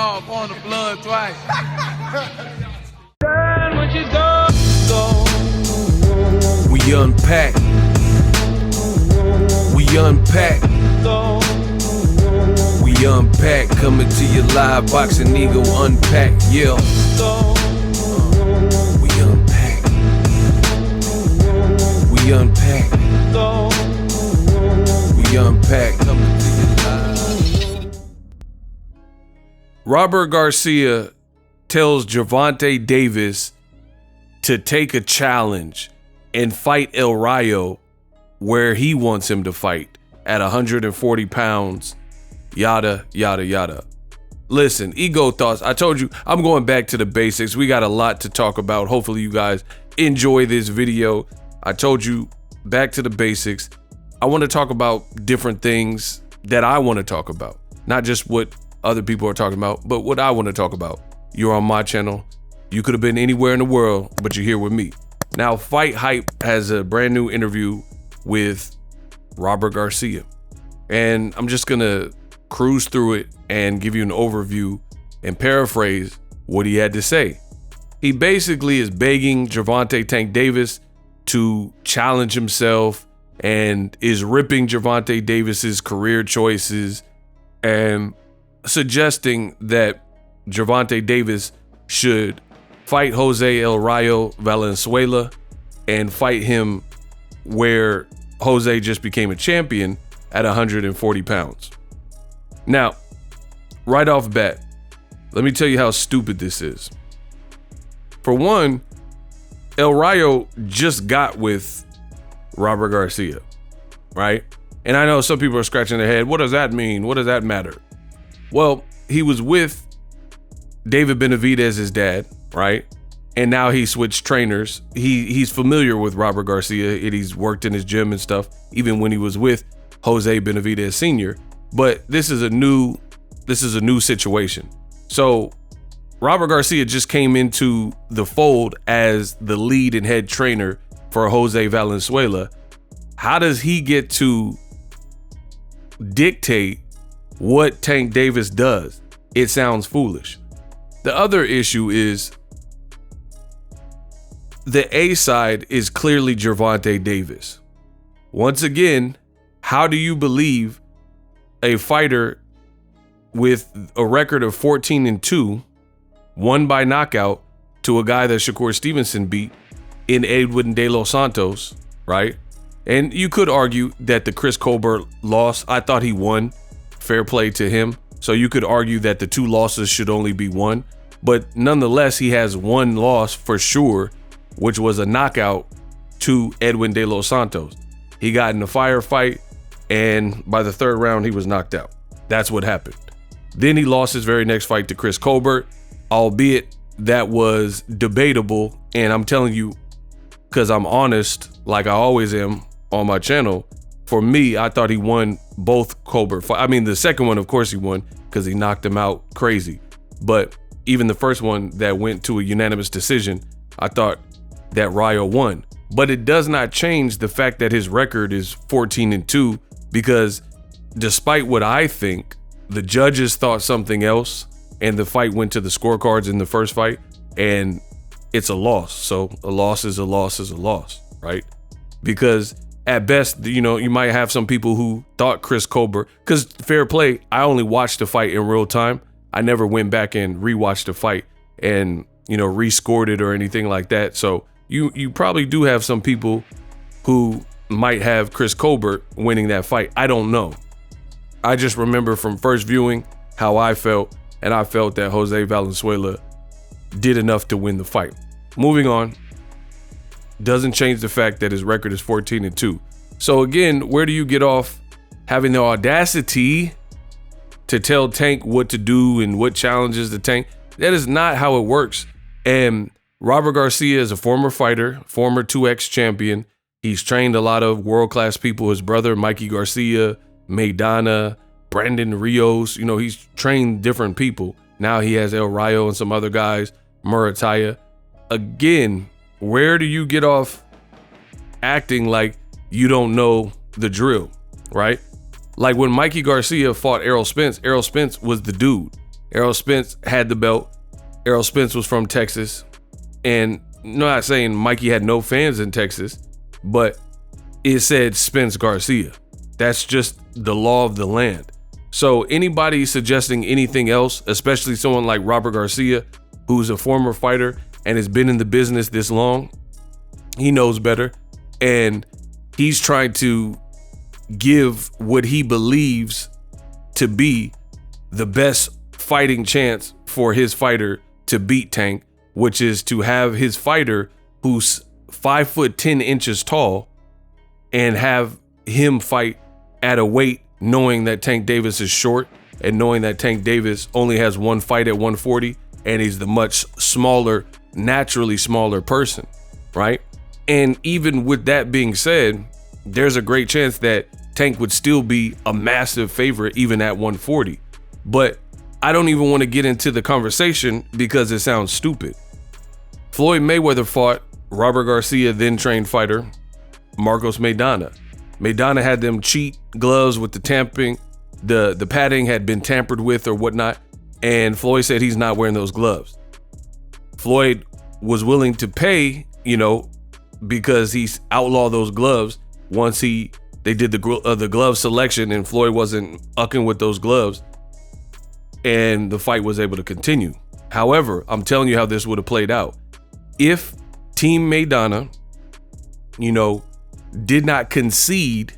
off on the blood twice. We unpack. We unpack. We unpack. Coming to you live, Boxing Ego unpack. Yeah. We unpack. We unpack. We unpack. Coming to you live. Robert Garcia tells Gervonta Davis to take a challenge and fight El Rayo where he wants him to fight at 140 pounds, yada, yada, yada. Listen, ego thoughts. I told you, I'm going back to the basics. We got a lot to talk about. Hopefully you guys enjoy this video. I told you, back to the basics. I want to talk about different things that I want to talk about. Not just what other people are talking about, but what I want to talk about. You're on my channel. You could have been anywhere in the world, but you're here with me. Now, Fight Hype has a brand new interview with Robert Garcia. And I'm just gonna cruise through it and give you an overview and paraphrase what he had to say. He basically is begging Gervonta Tank Davis to challenge himself and is ripping Gervonta Davis's career choices and suggesting that Gervonta Davis should fight Jose El Rayo Valenzuela and fight him where Jose just became a champion at 140 pounds. Now, right off bat, let me tell you how stupid this is. For one, El Rayo just got with Robert Garcia, right? And I know some people are scratching their head. What does that mean? What does that matter? Well, he was with David Benavidez's dad, right? And now he switched trainers. He's familiar with Robert Garcia and he's worked in his gym and stuff, even when he was with Jose Benavidez Sr. But this is a new situation. So Robert Garcia just came into the fold as the lead and head trainer for Jose Valenzuela. How does he get to dictate what Tank Davis does? It sounds foolish. The other issue is the A side is clearly Gervonta Davis. Once again, how do you believe a fighter with a record of 14-2 won by knockout to a guy that Shakur Stevenson beat in Edwin De Los Santos, right? And you could argue that the Chris Colbert loss, I thought he won. Fair play to him. So you could argue that the two losses should only be one. But nonetheless, he has one loss for sure, which was a knockout to Edwin De Los Santos. He got in a firefight, and by the third round, he was knocked out. That's what happened. Then he lost his very next fight to Chris Colbert, albeit that was debatable. And I'm telling you, because I'm honest, like I always am on my channel, for me, I thought he won both Colbert fights. I mean, the second one, of course, he won because he knocked him out crazy. But even the first one that went to a unanimous decision, I thought that Rayo won. But it does not change the fact that his record is 14-2, because despite what I think, the judges thought something else, and the fight went to the scorecards in the first fight, and it's a loss. So a loss is a loss is a loss, right? Because at best, you know, you might have some people who thought Chris Colbert, because fair play, I only watched the fight in real time. I never went back and rewatched the fight and, you know, rescored it or anything like that. So you probably do have some people who might have Chris Colbert winning that fight. I don't know. I just remember from first viewing how I felt, and I felt that Jose Valenzuela did enough to win the fight. Moving on, doesn't change the fact that his record is 14-2. So again, where do you get off having the audacity to tell Tank what to do and what challenges the Tank? That is not how it works. And Robert Garcia is a former fighter, former 2X champion. He's trained a lot of world-class people. His brother, Mikey Garcia, Maidana, Brandon Rios, you know, he's trained different people. Now he has El Rayo and some other guys, Murataya. Again, where do you get off acting like you don't know the drill, right? Like when Mikey Garcia fought Errol Spence was the dude. Errol Spence had the belt. Errol Spence was from Texas. And I'm not saying Mikey had no fans in Texas, but it said Spence Garcia. That's just the law of the land. So anybody suggesting anything else, especially someone like Robert Garcia, who's a former fighter and has been in the business this long, he knows better. And he's trying to give what he believes to be the best fighting chance for his fighter to beat Tank, which is to have his fighter who's 5'10" tall and have him fight at a weight knowing that Tank Davis is short and knowing that Tank Davis only has one fight at 140 and he's the much smaller, naturally smaller person, right? And even with that being said, there's a great chance that Tank would still be a massive favorite even at 140. But I don't even want to get into the conversation because it sounds stupid. Floyd Mayweather fought Robert Garcia, then trained fighter Marcos Maidana. Maidana had them cheat gloves with the tamping, the padding had been tampered with or whatnot, and Floyd said he's not wearing those gloves. Floyd was willing to pay, because he's outlawed those gloves once they did the glove selection and Floyd wasn't ucking with those gloves, and the fight was able to continue. However, I'm telling you how this would have played out. If Team Maidana, did not concede,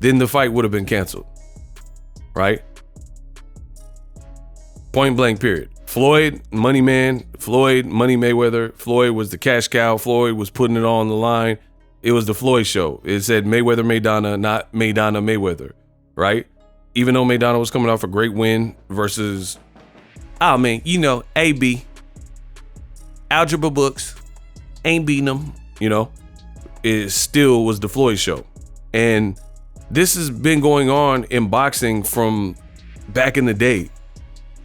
then the fight would have been canceled, right? Point blank, period. Floyd, money man. Floyd, money Mayweather. Floyd was the cash cow. Floyd was putting it all on the line. It was the Floyd show. It said Mayweather Maidana, not Maidana Mayweather, right? Even though Maidana was coming off a great win versus, AB, algebra books, ain't beating them, it still was the Floyd show. And this has been going on in boxing from back in the day.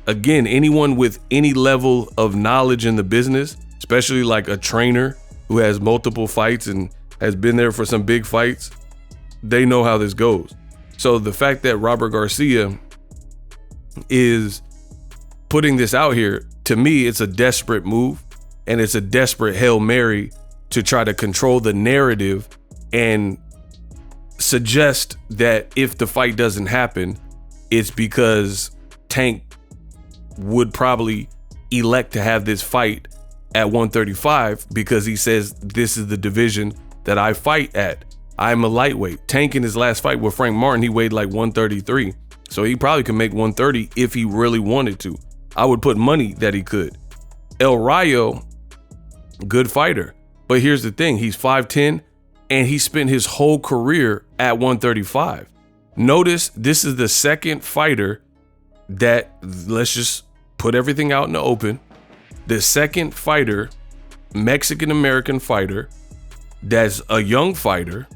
Again, anyone with any level of knowledge in the business, especially like a trainer who has multiple fights and has been there for some big fights, they know how this goes. So the fact that Robert Garcia is putting this out here, to me, it's a desperate move and it's a desperate Hail Mary to try to control the narrative and suggest that if the fight doesn't happen, it's because Tank would probably elect to have this fight at 135 because he says this is the division that I fight at. I'm a lightweight. Tank in his last fight with Frank Martin, he weighed like 133. So he probably could make 130 if he really wanted to. I would put money that he could. El Rayo, good fighter. But here's the thing, he's 5'10", and he spent his whole career at 135. Notice this is the second fighter that, let's just put everything out in the open, the second fighter, Mexican-American fighter, that's a young fighter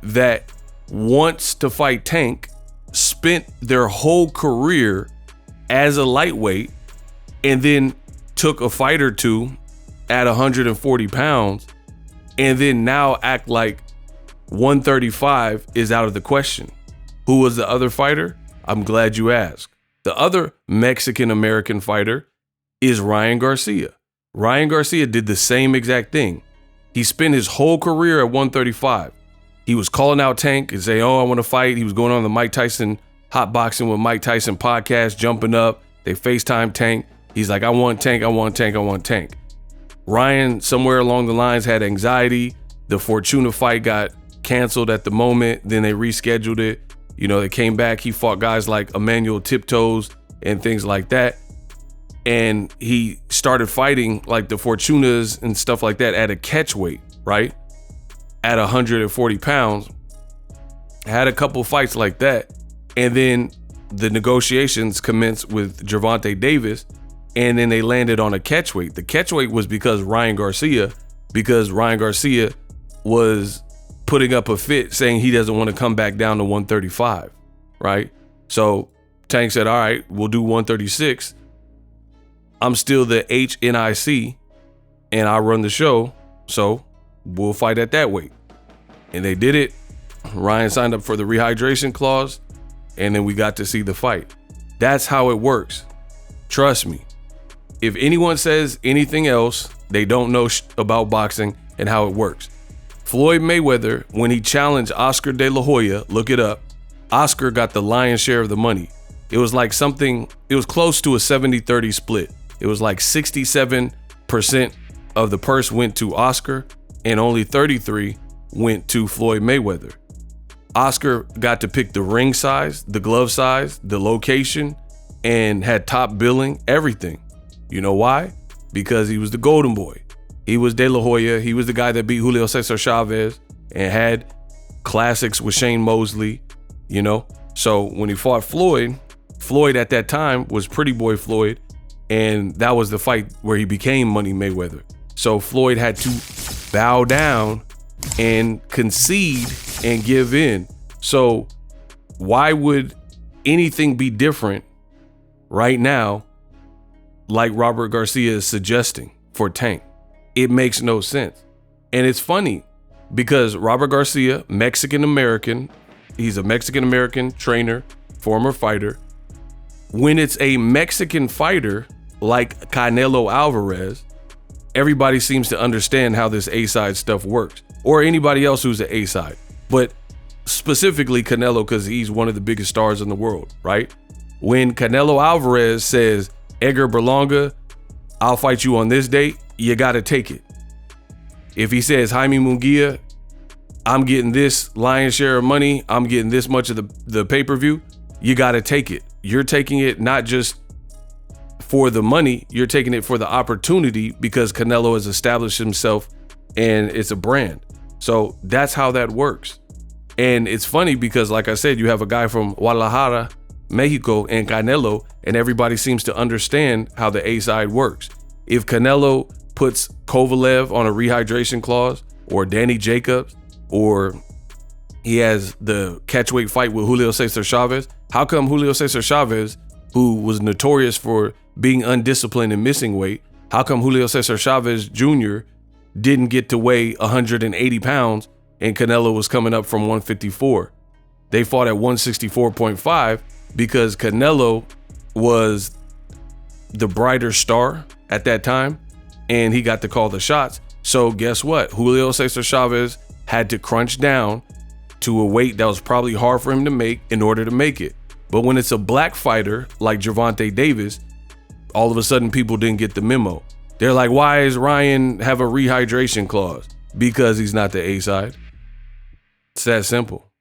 that wants to fight Tank, spent their whole career as a lightweight, and then took a fight or two at 140 pounds, and then now act like 135 is out of the question. Who was the other fighter? I'm glad you asked. The other Mexican-American fighter is Ryan Garcia. Ryan Garcia did the same exact thing. He spent his whole career at 135. He was calling out Tank and saying, I want to fight. He was going on the Mike Tyson Hot Boxing with Mike Tyson podcast, jumping up. They FaceTime Tank. He's like, I want Tank, I want Tank, I want Tank. Ryan, somewhere along the lines, had anxiety. The Fortuna fight got canceled at the moment. Then they rescheduled it. They came back. He fought guys like Emmanuel Tiptoes and things like that. And he started fighting like the Fortunas and stuff like that at a catch weight, right? At 140 pounds. Had a couple fights like that. And then the negotiations commenced with Gervonta Davis. And then they landed on a catch weight. The catch weight was because Ryan Garcia was putting up a fit saying he doesn't want to come back down to 135, right? So Tank said, all right, we'll do 136. I'm still the HNIC and I run the show, so we'll fight at that weight. And they did it. Ryan signed up for the rehydration clause, and then we got to see the fight. That's how it works. Trust me. If anyone says anything else, they don't know about boxing and how it works. Floyd Mayweather, when he challenged Oscar De La Hoya, look it up, Oscar got the lion's share of the money. It was like it was close to a 70-30 split. It was like 67% of the purse went to Oscar and only 33 went to Floyd Mayweather. Oscar got to pick the ring size, the glove size, the location, and had top billing, everything. You know why? Because he was the golden boy. He was De La Hoya. He was the guy that beat Julio Cesar Chavez and had classics with Shane Mosley, you know? So when he fought Floyd at that time was Pretty Boy Floyd, and that was the fight where he became Money Mayweather. So Floyd had to bow down and concede and give in. So why would anything be different right now, like Robert Garcia is suggesting for Tank? It makes no sense. And it's funny because Robert Garcia, Mexican-American, he's a Mexican-American trainer, former fighter. When it's a Mexican fighter like Canelo Alvarez, everybody seems to understand how this A-side stuff works, or anybody else who's an A-side. But specifically Canelo, because he's one of the biggest stars in the world, right? When Canelo Alvarez says, Edgar Berlanga, I'll fight you on this date, you got to take it. If he says, Jaime Munguia, I'm getting this lion's share of money, I'm getting this much of the pay-per-view, you got to take it. You're taking it not just for the money, you're taking it for the opportunity because Canelo has established himself and it's a brand. So that's how that works. And it's funny because, like I said, you have a guy from Guadalajara, Mexico, and Canelo, and everybody seems to understand how the A-side works. If Canelo puts Kovalev on a rehydration clause, or Danny Jacobs, or he has the catchweight fight with Julio Cesar Chavez, how come Julio Cesar Chavez, who was notorious for being undisciplined and missing weight, how come Julio Cesar Chavez Jr. didn't get to weigh 180 pounds and Canelo was coming up from 154? They fought at 164.5 because Canelo was the brighter star at that time and he got to call the shots. So guess what? Julio Cesar Chavez had to crunch down to a weight that was probably hard for him to make in order to make it. But when it's a black fighter like Gervonta Davis, all of a sudden people didn't get the memo. They're like, why does Ryan have a rehydration clause? Because he's not the A-side. It's that simple.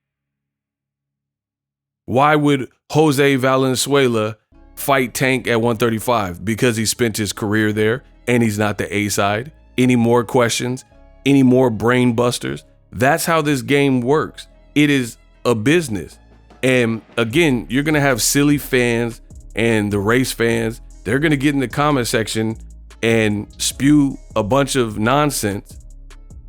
Why would Jose Valenzuela fight Tank at 135? Because he spent his career there and he's not the A-side. Any more questions? Any more brain busters? That's how this game works. It is a business. And again, you're going to have silly fans and the race fans. They're going to get in the comment section and spew a bunch of nonsense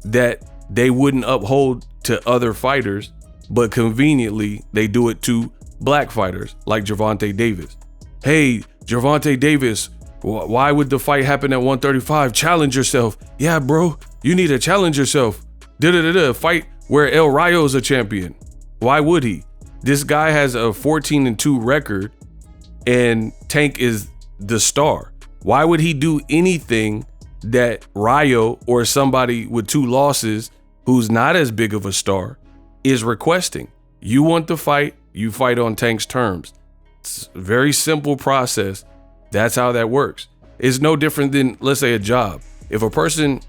that they wouldn't uphold to other fighters, but conveniently they do it to black fighters like Gervonta Davis. Hey, Gervonta Davis, why would the fight happen at 135? Challenge yourself. Yeah, bro, you need to challenge yourself. Fight where El Rayo's a champion. Why would he? This guy has a 14-2 record and Tank is the star. Why would he do anything that Rayo or somebody with 2 losses who's not as big of a star is requesting? You want to fight, you fight on Tank's terms. It's a very simple process. That's how that works. It's no different than, let's say, a job. If a person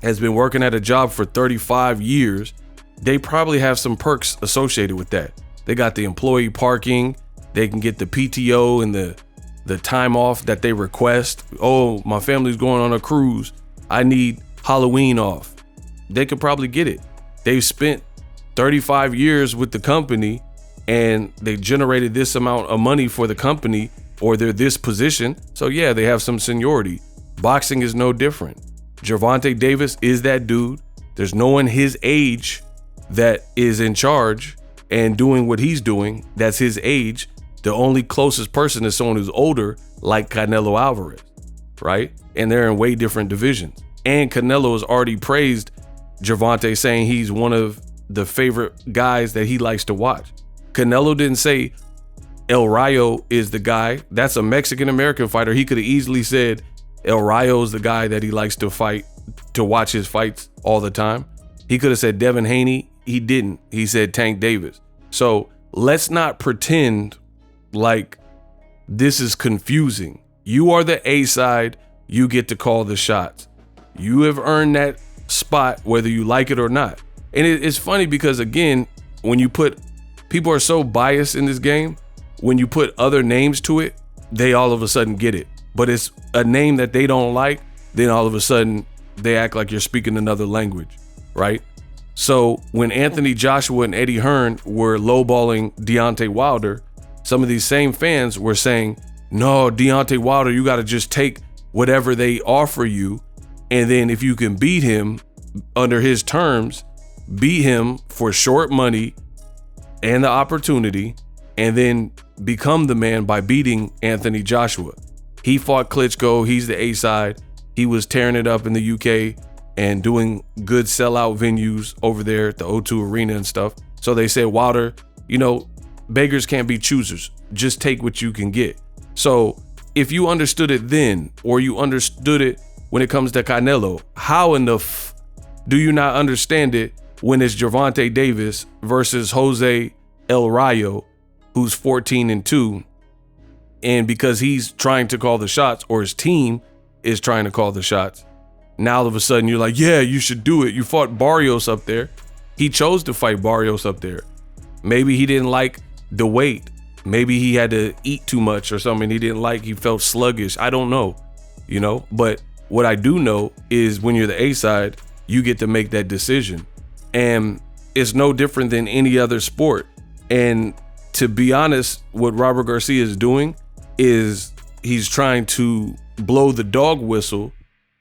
has been working at a job for 35 years, they probably have some perks associated with that. They got the employee parking, they can get the PTO and the time off that they request. Oh, my family's going on a cruise, I need Halloween off. They could probably get it. They've spent 35 years with the company and they generated this amount of money for the company, or they're this position. So yeah, they have some seniority. Boxing is no different. Gervonta Davis is that dude. There's no one his age that is in charge and doing what he's doing. That's his age. The only closest person is someone who's older, like Canelo Alvarez, right? And they're in way different divisions. And Canelo has already praised Gervonta, saying he's one of the favorite guys that he likes to watch. Canelo didn't say, El Rayo is the guy. That's a Mexican-American fighter. He could have easily said El Rayo is the guy that he likes to fight, to watch his fights all the time. He could have said Devin Haney. He didn't. He said Tank Davis. So let's not pretend like this is confusing. You are the A side. You get to call the shots. You have earned that spot whether you like it or not. And it's funny because, again, when you put, people are so biased in this game, when you put other names to it, they all of a sudden get it. But it's a name that they don't like, then all of a sudden they act like you're speaking another language, right? So when Anthony Joshua and Eddie Hearn were lowballing Deontay Wilder, some of these same fans were saying, no, Deontay Wilder, you got to just take whatever they offer you. And then if you can beat him under his terms, beat him for short money and the opportunity, and then become the man by beating Anthony Joshua. He fought Klitschko. He's the A side. He was tearing it up in the UK and doing good sellout venues over there at the O2 Arena and stuff. So they said, Wilder, you know, beggars can't be choosers. Just take what you can get. So if you understood it then, or you understood it when it comes to Canelo, how in the do you not understand it when it's Gervonta Davis versus Jose El Rayo, who's 14-2, and because he's trying to call the shots, or his team is trying to call the shots, now all of a sudden you're like, yeah, you should do it. You fought Barrios up there. He chose to fight Barrios up there. Maybe he didn't like the weight. Maybe he had to eat too much or something he felt sluggish. I don't know, you know, but what I do know is when you're the A side, you get to make that decision. And it's no different than any other sport. And to be honest, what Robert Garcia is doing is he's trying to blow the dog whistle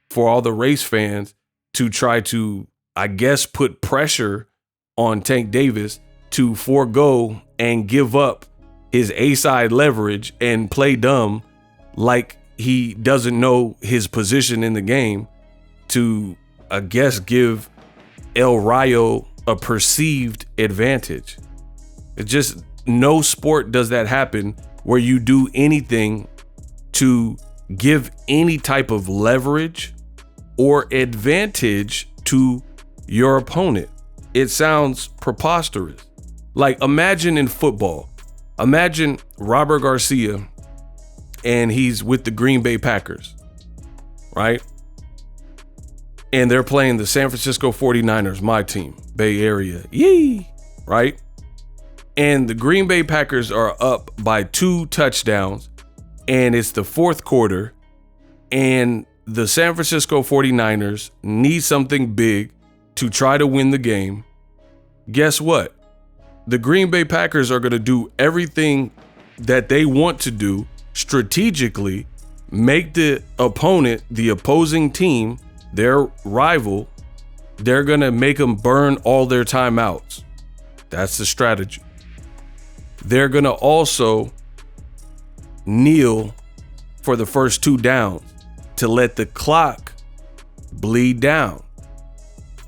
for all the race fans to try to, I guess, put pressure on Tank Davis to forego and give up his A-side leverage and play dumb like he doesn't know his position in the game to, I guess, give El Rayo a perceived advantage. It's just, no sport does that happen where you do anything to give any type of leverage or advantage to your opponent. It sounds preposterous. Like, imagine in football, imagine Robert Garcia and he's with the Green Bay Packers, right? And they're playing the San Francisco 49ers, my team, Bay Area, yee, right? And the Green Bay Packers are up by 2 touchdowns, and it's the fourth quarter, and the San Francisco 49ers need something big to try to win the game. Guess what? The Green Bay Packers are going to do everything that they want to do strategically, make the opponent, the opposing team, their rival, they're going to make them burn all their timeouts. That's the strategy. They're going to also kneel for the first 2 downs to let the clock bleed down.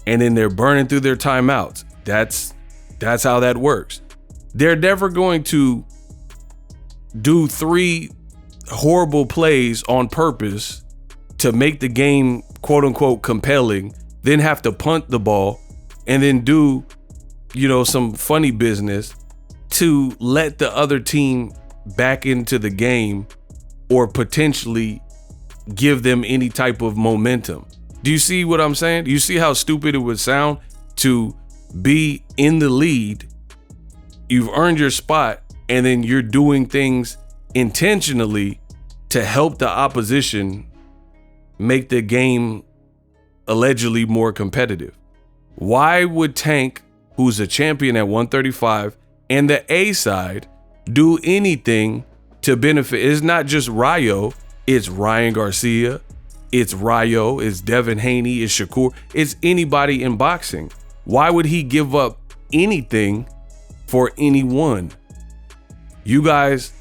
And then they're burning through their timeouts. That's how that works. They're never going to do 3 horrible plays on purpose to make the game, quote unquote, compelling, then have to punt the ball and then do, you know, some funny business to let the other team back into the game or potentially give them any type of momentum. Do you see what I'm saying? Do you see how stupid it would sound to be in the lead? You've earned your spot, and then you're doing things intentionally to help the opposition make the game allegedly more competitive. Why would Tank, who's a champion at 135, and the A side do anything to benefit? It's not just Rayo, it's Ryan Garcia, it's Rayo, it's Devin Haney, it's Shakur, it's anybody in boxing. Why would he give up anything for anyone? You guys,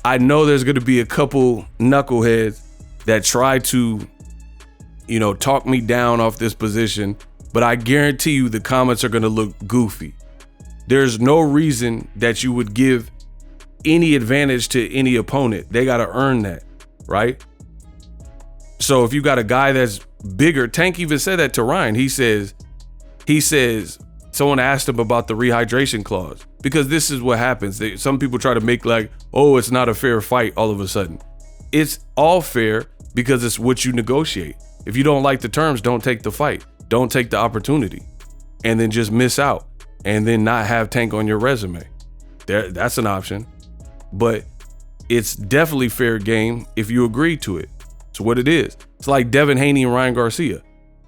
I know there's going to be a couple knuckleheads that try to, you know, talk me down off this position, but I guarantee you the comments are going to look goofy. There's no reason that you would give any advantage to any opponent. They got to earn that, right? So if you got a guy that's bigger, Tank even said that to Ryan. He says, someone asked him about the rehydration clause, because this is what happens. Some people try to make like, oh, it's not a fair fight all of a sudden. It's all fair because it's what you negotiate. If you don't like the terms, don't take the fight. Don't take the opportunity and then just miss out and then not have Tank on your resume. That's an option, but it's definitely fair game if you agree to it. It's what it is. It's like Devin Haney and Ryan Garcia.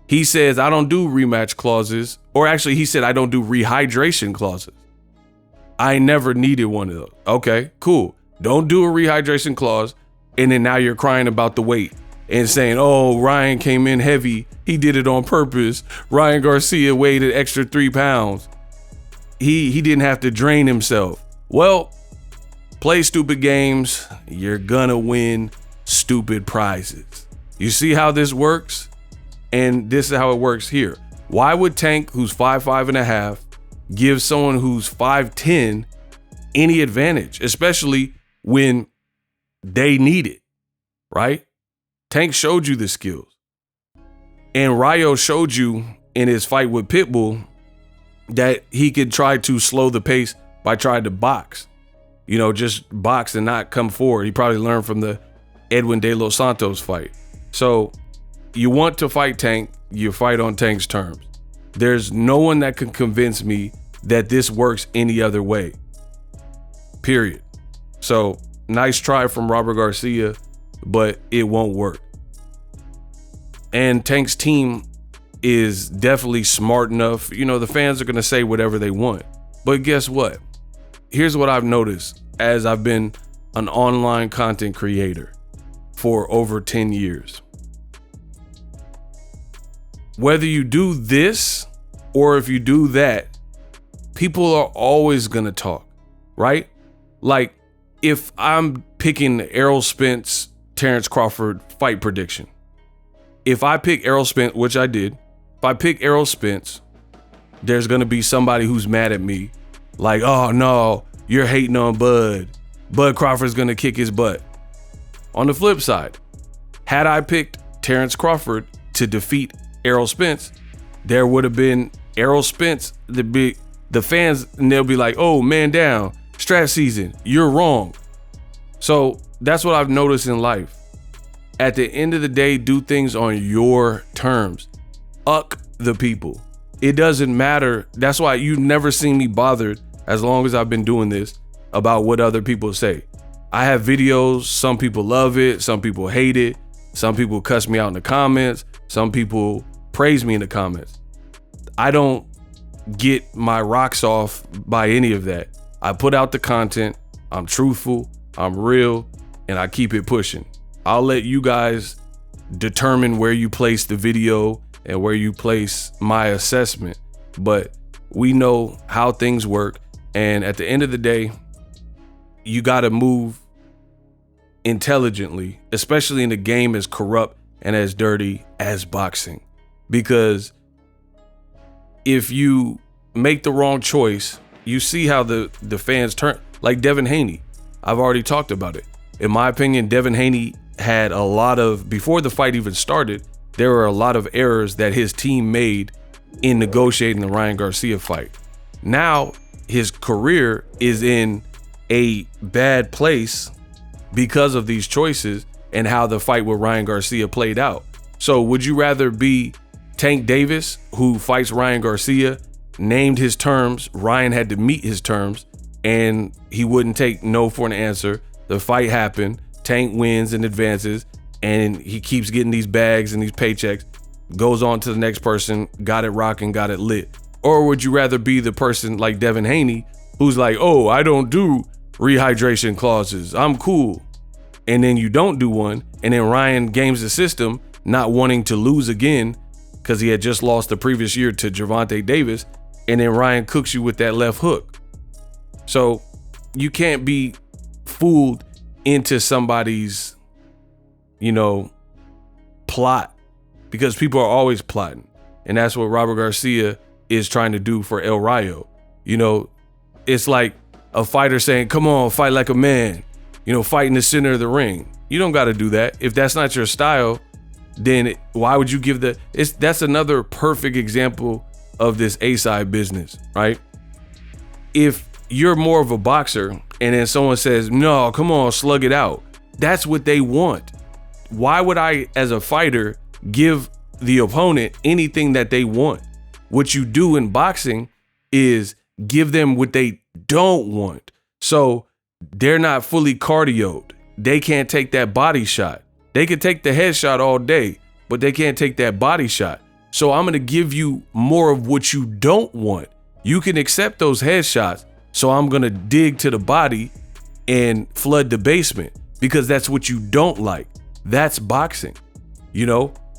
He says, I don't do rematch clauses, or actually he said, I don't do rehydration clauses. I never needed one of those. Okay, cool. Don't do a rehydration clause. And then now you're crying about the weight and saying, oh, Ryan came in heavy. He did it on purpose. Ryan Garcia weighed an extra 3 pounds. He didn't have to drain himself. Well, play stupid games. You're gonna win stupid prizes. You see how this works? And this is how it works here. Why would Tank, who's 5'5.5", give someone who's 5'10" any advantage, especially when they need it, right? Tank showed you the skills. And Rayo showed you in his fight with Pitbull that he could try to slow the pace by trying to box. You know, just box and not come forward. He probably learned from the Edwin De Los Santos fight. So you want to fight Tank, you fight on Tank's terms. There's no one that can convince me that this works any other way. Period. So nice try from Robert Garcia, but it won't work. And Tank's team is definitely smart enough. You know, the fans are going to say whatever they want. But guess what? Here's what I've noticed as I've been an online content creator for over 10 years. Whether you do this or if you do that, people are always going to talk, right? Like if I'm picking Errol Spence, Terrence Crawford fight prediction, if I pick Errol Spence, which I did, if I pick Errol Spence, there's going to be somebody who's mad at me. Like, oh no, you're hating on Bud. Bud Crawford's going to kick his butt. On the flip side, had I picked Terrence Crawford to defeat Errol Spence, there would have been Errol Spence, the fans, and they'll be like, oh, man down, strat season, you're wrong. So that's what I've noticed in life. At the end of the day, do things on your terms. Uck the people. It doesn't matter. That's why you've never seen me bothered, as long as I've been doing this, about what other people say. I have videos. Some people love it. Some people hate it. Some people cuss me out in the comments. Some people praise me in the comments. I don't get my rocks off by any of that. I put out the content. I'm truthful. I'm real. And I keep it pushing. I'll let you guys determine where you place the video and where you place my assessment. But we know how things work. And at the end of the day, you got to move intelligently, especially in a game as corrupt and as dirty as boxing. Because if you make the wrong choice, you see how the fans turn. Like Devin Haney, I've already talked about it. In my opinion, Devin Haney had a lot of, before the fight even started, there were a lot of errors that his team made in negotiating the Ryan Garcia fight. Now his career is in a bad place because of these choices and how the fight with Ryan Garcia played out. So would you rather be Tank Davis, who fights Ryan Garcia, named his terms, Ryan had to meet his terms, and he wouldn't take no for an answer. The fight happened, Tank wins and advances, and he keeps getting these bags and these paychecks, goes on to the next person, got it rocking, got it lit. Or would you rather be the person like Devin Haney, who's like, oh, I don't do rehydration clauses, I'm cool. And then you don't do one, and then Ryan games the system, not wanting to lose again because he had just lost the previous year to Gervonta Davis, and then Ryan cooks you with that left hook. So you can't be fooled into somebody's, plot, because people are always plotting. And that's what Robert Garcia is trying to do for El Rayo. It's like a fighter saying, come on, fight like a man, fight in the center of the ring. You don't got to do that. If that's not your style, then why would you give that's another perfect example of this A-side business, right? If you're more of a boxer and then someone says, no, come on, slug it out. That's what they want. Why would I, as a fighter, give the opponent anything that they want? What you do in boxing is give them what they don't want. So they're not fully cardioed. They can't take that body shot. They can take the headshot all day, but they can't take that body shot. So I'm going to give you more of what you don't want. You can accept those headshots. So I'm going to dig to the body and flood the basement because that's what you don't like. That's boxing,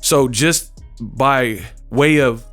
So just by way of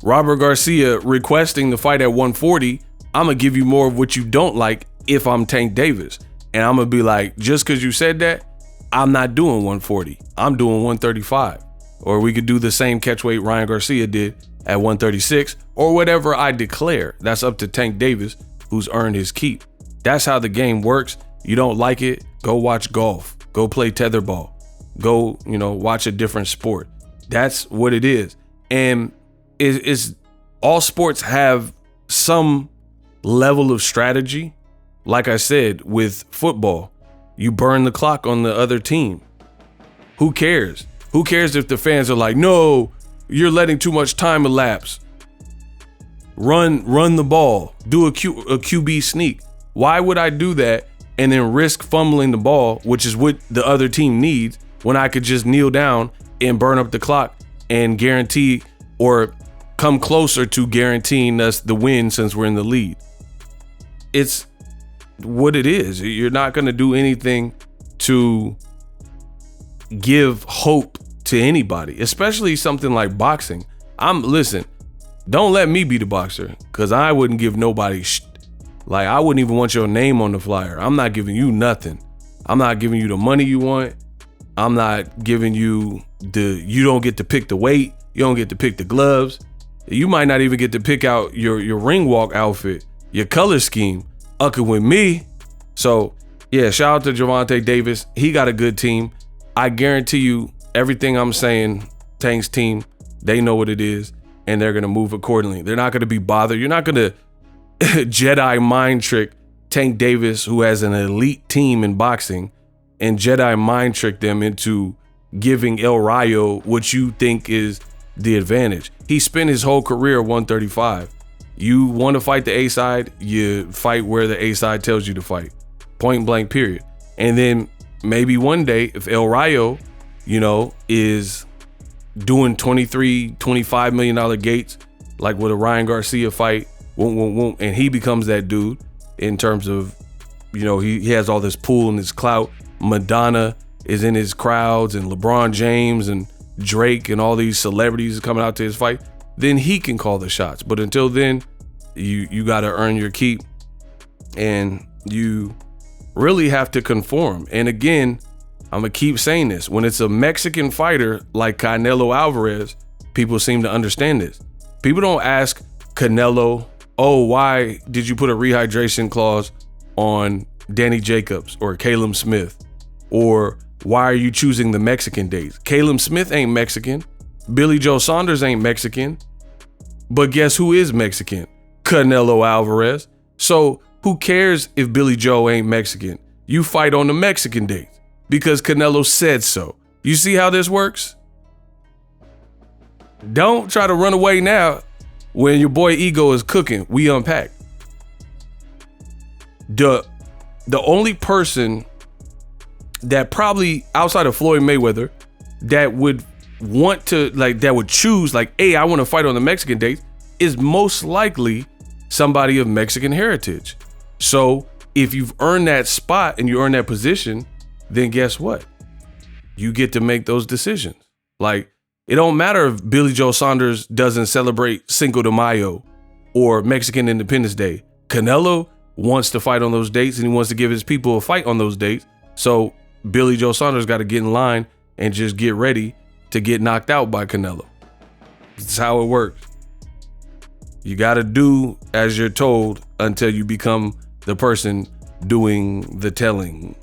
Robert Garcia requesting the fight at 140, I'm going to give you more of what you don't like if I'm Tank Davis. And I'm going to be like, just because you said that, I'm not doing 140. I'm doing 135. Or we could do the same catchweight Ryan Garcia did at 136 or whatever I declare. That's up to Tank Davis, who's earned his keep. That's how the game works. You don't like it, go watch golf. Go play tetherball. Go, watch a different sport. That's what it is. And it's all sports have some level of strategy. Like I said, with football, you burn the clock on the other team. Who cares? Who cares if the fans are like, no, you're letting too much time elapse. Run the ball. Do a QB sneak. Why would I do that and then risk fumbling the ball, which is what the other team needs, when I could just kneel down and burn up the clock and guarantee or come closer to guaranteeing us the win since we're in the lead? It's what it is. You're not going to do anything to give hope to anybody, especially something like boxing. Listen, don't let me be the boxer, because I wouldn't give nobody like, I wouldn't even want your name on the flyer. I'm not giving you nothing. I'm not giving you the money you want. I'm not giving you you don't get to pick the weight. You don't get to pick the gloves. You might not even get to pick out your ring walk outfit, your color scheme. Ucking with me. So yeah, shout out to Gervonta Davis. He got a good team. I guarantee you everything I'm saying, Tank's team, they know what it is and they're going to move accordingly. They're not going to be bothered. You're not going to Jedi mind trick Tank Davis, who has an elite team in boxing, and Jedi mind trick them into giving El Rayo what you think is the advantage. He spent his whole career at 135. You want to fight the A side, you fight where the A side tells you to fight. Point blank, period. And then maybe one day, if El Rayo, is doing $23-25 million gates, like with a Ryan Garcia fight, and he becomes that dude in terms of, he has all this pull and this clout. Madonna is in his crowds, and LeBron James and Drake and all these celebrities coming out to his fight. Then he can call the shots. But until then, you got to earn your keep, and you really have to conform. And again, I'm going to keep saying this. When it's a Mexican fighter like Canelo Alvarez, people seem to understand this. People don't ask Canelo, oh, why did you put a rehydration clause on Danny Jacobs or Caleb Smith? Or why are you choosing the Mexican dates? Caleb Smith ain't Mexican. Billy Joe Saunders ain't Mexican. But guess who is Mexican? Canelo Alvarez. So who cares if Billy Joe ain't Mexican? You fight on the Mexican dates because Canelo said so. You see how this works? Don't try to run away now when your boy Ego is cooking. We unpack. The only person that probably outside of Floyd Mayweather that would want to, that would choose, hey, I want to fight on the Mexican dates, is most likely somebody of Mexican heritage. So if you've earned that spot and you earn that position, then guess what? You get to make those decisions. It don't matter if Billy Joe Saunders doesn't celebrate Cinco de Mayo or Mexican Independence Day. Canelo wants to fight on those dates, and he wants to give his people a fight on those dates. So Billy Joe Saunders got to get in line and just get ready to get knocked out by Canelo. That's how it works. You got to do as you're told until you become the person doing the telling.